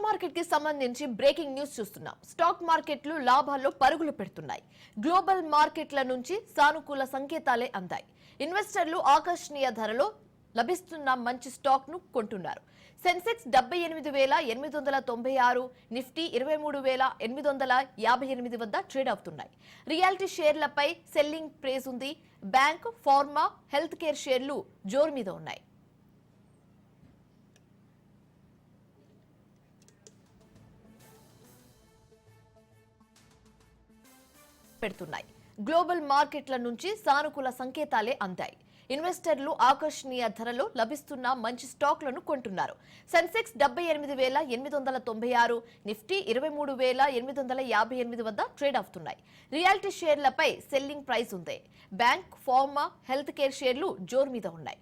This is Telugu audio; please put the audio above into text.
మార్కెట్ కి సంబంధించి బ్రేకింగ్ న్యూస్ చూస్తున్నాం. స్టాక్ మార్కెట్లు లాభాల్లో పరుగులు పెడుతున్నాయి. గ్లోబల్ మార్కెట్ల నుంచి సానుకూల సంకేతాలే అందాయి. ఇన్వెస్టర్లు ఆకర్షణీయ ధరలో లభిస్తున్న మంచి స్టాక్ ను కొంటున్నారు. సెన్సెక్స్ 78,896, నిఫ్టీ 23,858 వద్ద ట్రేడ్ అవుతున్నాయి. రియాలిటీ షేర్లపై సెల్లింగ్ ప్రైస్ ఉంది. బ్యాంక్, ఫార్మా, హెల్త్ కేర్ షేర్లు జోరు మీద ఉన్నాయి. పెడుతున్నాయి. గ్లోబల్ మార్కెట్ల నుంచి సానుకూల సంకేతాలే అందాయి. ఇన్వెస్టర్లు ఆకర్షణీయ ధరలో లభిస్తున్న మంచి స్టాక్లను కొంటున్నారు. సెన్సెక్స్ 78,896, నిఫ్టీ 23,858 వద్ద ట్రేడ్ అవుతున్నాయి. రియాలిటీ షేర్లపై సెల్లింగ్ ప్రైస్ ఉంది. బ్యాంక్, ఫార్మా, హెల్త్ కేర్ షేర్లు జోరు మీద ఉన్నాయి.